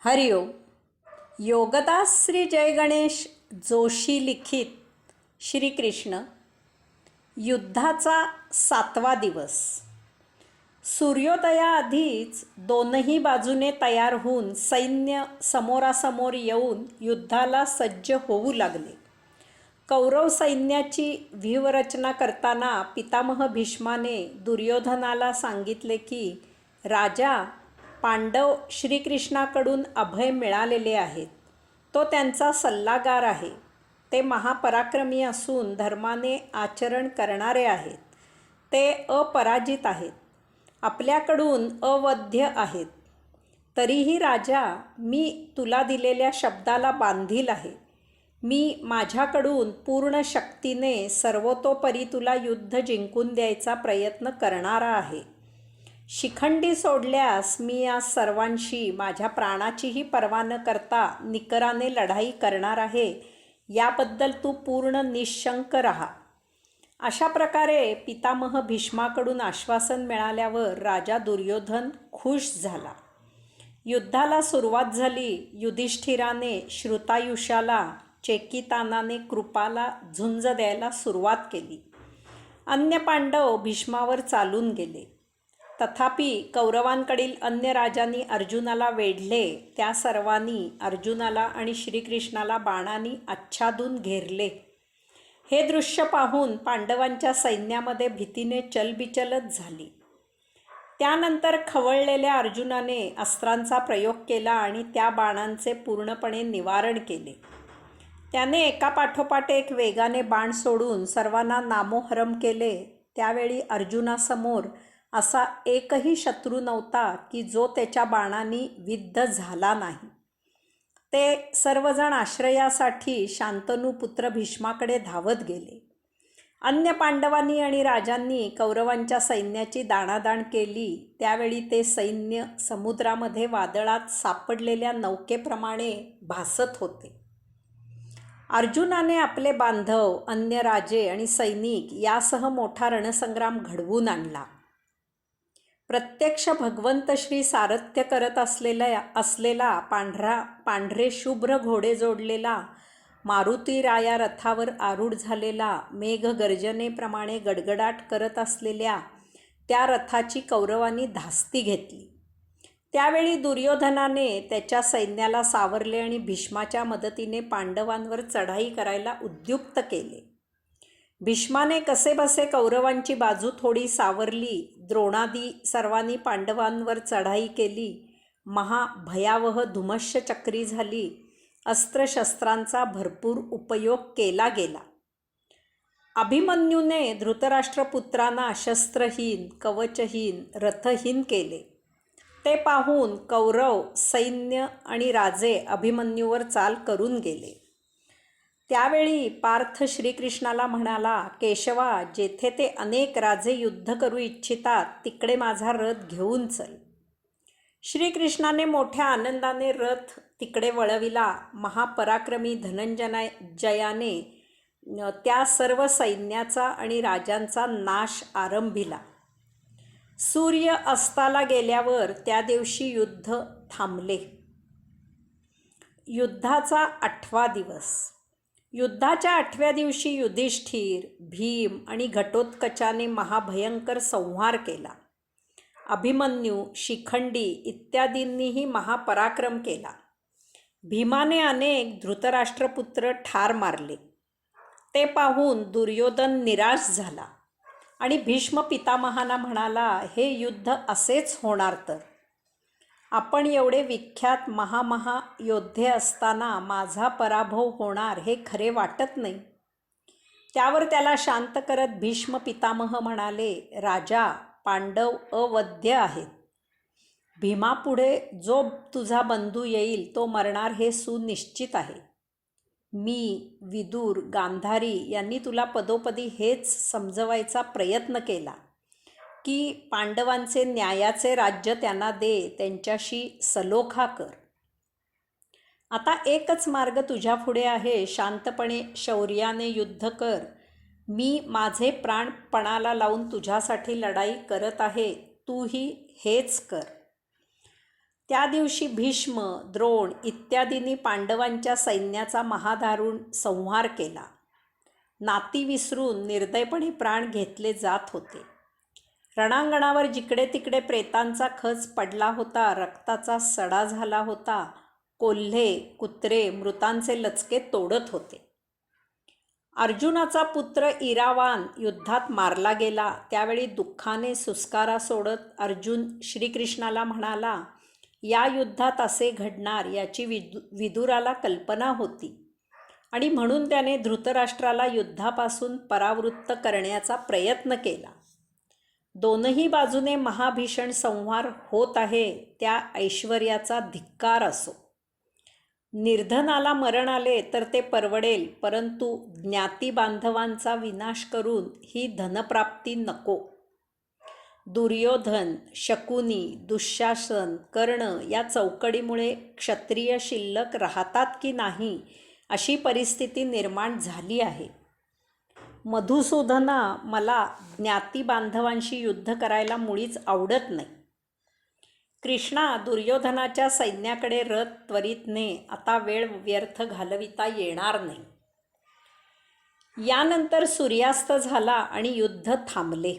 हरिओम. योगदास श्री जय गणेश जोशी लिखित श्रीकृष्ण युद्धाचा 7वा दिवस. सूर्योदयाआधीच दोनही बाजूने तयार होऊन सैन्य समोरासमोर येऊन युद्धाला सज्ज होऊ लागले. कौरव सैन्याची व्यूहरचना करताना पितामह भीष्माने दुर्योधनाला सांगितले की राजा, पांडव श्रीकृष्णाकडून अभय मिळालेले आहेत. तो त्यांचा सल्लागार आहे. ते महापराक्रमी असून धर्माने आचरण करणारे आहेत. ते अपराजित आहेत. आपल्याकडून अवध्य आहेत. तरीही राजा, मी तुला दिलेल्या शब्दाला बांधील आहे. मी माझ्याकडून पूर्ण शक्तीने सर्वतोपरी तुला युद्ध जिंकून द्यायचा प्रयत्न करणारा आहे. शिखंडी सोडल्यास मी या सर्वांशी माझ्या प्राणाचीही पर्वा न करता निकराने लढाई करणार आहे. याबद्दल तू पूर्ण निशंक राहा. अशा प्रकारे पितामह भीष्माकडून आश्वासन मिळाल्यावर राजा दुर्योधन खुश झाला. युद्धाला सुरुवात झाली. युधिष्ठिराने श्रुतायुष्याला, चेकितानाने कृपाला झुंज द्यायला सुरुवात केली. अन्य पांडव भीष्मावर चालून गेले. तथापि कौरवांकडील अन्य राजांनी अर्जुनाला वेढले. त्या सर्वांनी अर्जुनाला आणि श्रीकृष्णाला बाणांनी आच्छादून घेरले. हे दृश्य पाहून पांडवांच्या सैन्यामध्ये भीतीने चलबिचलच झाली. त्यानंतर खवळलेल्या अर्जुनाने अस्त्रांचा प्रयोग केला आणि त्या बाणांचे पूर्णपणे निवारण केले. त्याने एकापाठोपाठ एक वेगाने बाण सोडून सर्वांना नामोहरम केले. त्यावेळी अर्जुनासमोर असा एकही शत्रू नव्हता की जो त्याच्या बाणांनी विद्ध झाला नाही. ते सर्वजण आश्रयासाठी शांतनू पुत्र भीष्माकडे धावत गेले. अन्य पांडवांनी आणि राजांनी कौरवांच्या सैन्याची दाणादाण केली. त्यावेळी ते सैन्य समुद्रामध्ये वादळात सापडलेल्या नौकेप्रमाणे भासत होते. अर्जुनाने आपले बांधव, अन्य राजे आणि सैनिक यासह मोठा रणसंग्राम घडवून आणला. प्रत्यक्ष भगवंत श्री सारथ्य करत असलेला पांढरे शुभ्र घोडे जोडलेला मारुतीराया रथावर आरूढ झालेला, मेघगर्जनेप्रमाणे गडगडाट करत असलेल्या त्या रथाची कौरवांनी धास्ती घेतली. त्यावेळी दुर्योधनाने त्याच्या सैन्याला सावरले आणि भीष्माच्या मदतीने पांडवांवर चढाई करायला उद्युक्त केले. भीष्माने कसेबसे कौरवांची बाजू थोडी सावरली. द्रोणादी सर्वांनी पांडवांवर चढाई केली. महाभयावह धुमश्चक्री झाली. अस्त्रशस्त्रांचा भरपूर उपयोग केला गेला. अभिमन्यूने धृतराष्ट्रपुत्रांना शस्त्रहीन, कवचहीन, रथहीन केले. ते पाहून कौरव सैन्य आणि राजे अभिमन्यूवर चाल करून गेले. त्यावेळी पार्थ श्रीकृष्णाला म्हणाला, केशवा, जेथे ते अनेक राजे युद्ध करू इच्छितात तिकडे माझा रथ घेऊन चल. श्रीकृष्णाने मोठ्या आनंदाने रथ तिकडे वळविला. महापराक्रमी धनंजयाने त्या सर्व सैन्याचा आणि राजांचा नाश आरंभिला. सूर्य अस्ताला गेल्यावर त्या दिवशी युद्ध थांबले. युद्धाचा 8वा दिवस. युद्धाच्या 8व्या दिवशी युधिष्ठिर, भीम आणि घटोत्कचाने महाभयंकर संहार केला. अभिमन्यू, शिखंडी इत्यादींनीही महापराक्रम केला. भीमाने अनेक धृतराष्ट्रपुत्र ठार मारले. ते पाहून दुर्योधन निराश झाला आणि भीष्म पितामहांना म्हणाला, हे युद्ध असेच होणार तर? आपण एवढे विख्यात योद्धे असताना माझा पराभव होणार हे खरे वाटत नाही. त्यावर त्याला शांत करत भीष्म पितामह म्हणाले, राजा, पांडव अवध्य आहेत. भीमापुढे जो तुझा बंधू येईल तो मरणार हे सुनिश्चित आहे. मी, विदुर, गांधारी यांनी तुला पदोपदी हेच समजवायचा प्रयत्न केला की पांडवांचे न्यायाचे राज्य त्यांना दे, त्यांच्याशी सलोखा कर. आता एकच मार्ग तुझ्या पुढे आहे. शांतपणे शौर्याने युद्ध कर. मी माझे प्राण पणाला लावून तुझ्यासाठी लढाई करत आहे. तूही हेच कर. त्या दिवशी भीष्म, द्रोण इत्यादींनी पांडवांच्या सैन्याचा महादारुण संहार केला. नाती विसरून निर्दयपणे प्राण घेतले जात होते. रणांगणावर जिकडे तिकडे प्रेतांचा खच पडला होता, रक्ताचा सडा झाला होता. कोल्हे, कुत्रे मृतांचे लचके तोडत होते. अर्जुनाचा पुत्र इरावान युद्धात मारला गेला. त्यावेळी दुःखाने सुस्कारा सोडत अर्जुन श्रीकृष्णाला म्हणाला, या युद्धात असे घडणार याची विदुराला कल्पना होती आणि म्हणून त्याने धृतराष्ट्राला युद्धापासून परावृत्त करण्याचा प्रयत्न केला. दोनही बाजूने महाभीषण संहार होत आहे, त्या ऐश्वर्याचा धिक्कार असो. निर्धनाला मरण आले तर ते परवडेल, परंतु ज्ञाती बांधवांचा विनाश करून ही धनप्राप्ती नको. दुर्योधन, शकुनी, दुःशासन, कर्ण या चौकडीमुळे क्षत्रिय शिल्लक राहतात की नाही अशी परिस्थिती निर्माण झाली आहे. मधुसूदना, मला ज्ञाती बांधवांशी युद्ध करायला मुळीच आवडत नाही. कृष्णा, दुर्योधनाच्या सैन्याकडे रथ त्वरित ने, आता वेळ व्यर्थ घालविता येणार नाही. यानंतर सूर्यास्त झाला आणि युद्ध थांबले.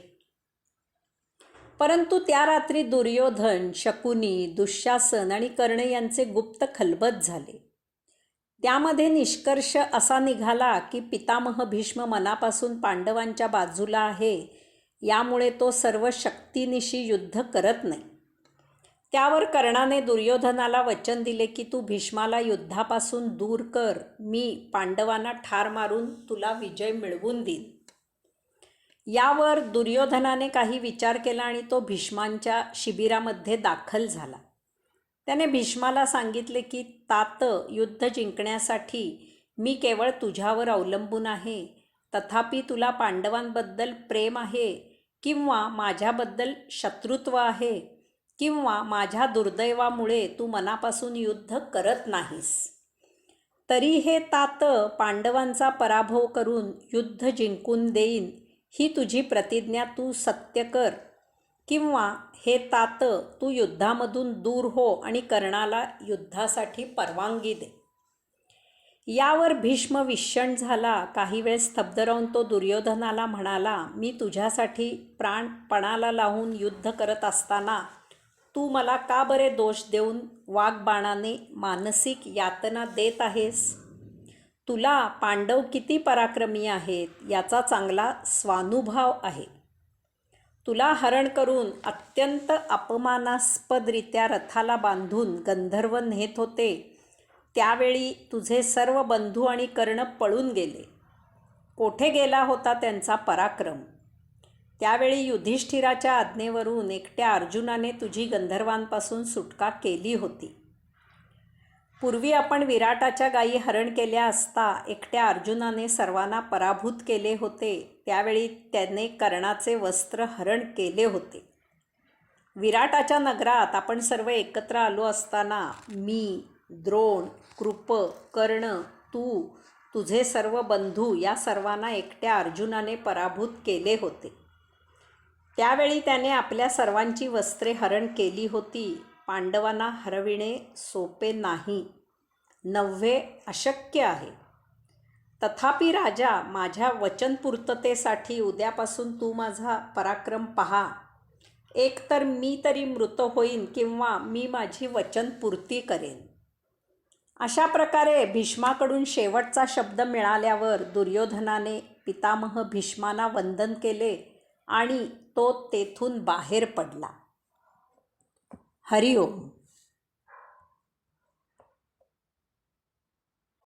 परंतु त्या रात्री दुर्योधन, शकुनी, दुःशासन आणि कर्ण यांचे गुप्त खलबत झाले. त्यामध्ये निष्कर्ष असा निघाला की पितामह भीष्म मनापासून पांडवांच्या बाजूला आहे, यामुळे तो सर्व शक्तीनिशी युद्ध करत नाही. त्यावर कर्णाने दुर्योधनाला वचन दिले की तू भीष्माला युद्धापासून दूर कर, मी पांडवांना ठार मारून तुला विजय मिळवून देईन. यावर दुर्योधनाने काही विचार केला आणि तो भीष्मांच्या शिबिरामध्ये दाखल झाला. त्याने भीष्माला सांगितले की तात, युद्ध जिंकण्यासाठी मी केवळ तुझ्यावर अवलंबून आहे. तथापि तुला पांडवांबद्दल प्रेम आहे किंवा माझ्याबद्दल शत्रुत्व आहे किंवा माझ्या दुर्दैवामुळे तू मनापासून युद्ध करत नाहीस, तरी हे तात पांडवांचा पराभव करून युद्ध जिंकून देईन ही तुझी प्रतिज्ञा तू सत्य कर, किंवा हे तात तू युद्धामधून दूर हो आणि कर्णाला युद्धासाठी परवानगी दे. यावर भीष्म विषण्ण झाला. काही वेळ स्तब्ध राहून तो दुर्योधनाला म्हणाला, मी तुझ्यासाठी प्राण पणाला लावून युद्ध करत असताना तू मला का बरे दोष देऊन वाग्बाणाने मानसिक यातना देत आहेस? तुला पांडव किती पराक्रमी आहेत याचा चांगला स्वानुभव आहे. तुला हरण करून अत्यंत अपमानास्पदरित्या रथाला बांधून गंधर्व नेत होते, त्यावेळी तुझे सर्व बंधू आणि कर्ण पळून गेले. कोठे गेला होता त्यांचा पराक्रम? त्यावेळी युधिष्ठिराच्या आज्ञेवरून एकट्या अर्जुनाने तुझी गंधर्वांपासून सुटका केली होती. पूर्वी आपण विराटाच्या गायी हरण केल्या असता एकट्या अर्जुनाने सर्वांना पराभूत केले होते. त्यावेळी त्याने कर्णाचे वस्त्र हरण केले होते. विराटाच्या नगरात आपण सर्व एकत्र आलो असताना मी, द्रोण, कृप, कर्ण, तू, तुझे सर्व बंधू या सर्वांना एकट्या अर्जुनाने पराभूत केले होते. त्यावेळी त्याने आपल्या सर्वांची वस्त्रे हरण केली होती. पांडवांना हरविणे सोपे नाही, नव्हे अशक्य आहे. तथापि राजा, माझ्या वचनपूर्ततेसाठी उद्यापासून तू माझा पराक्रम पहा. एकतर मी तरी मृत होईन किंवा मी माझी वचनपूर्ती करेन. अशा प्रकारे भीष्माकडून शेवटचा शब्द मिळाल्यावर दुर्योधनाने पितामह भीष्मांना वंदन केले आणि तो तेथून बाहेर पडला. हरिओम.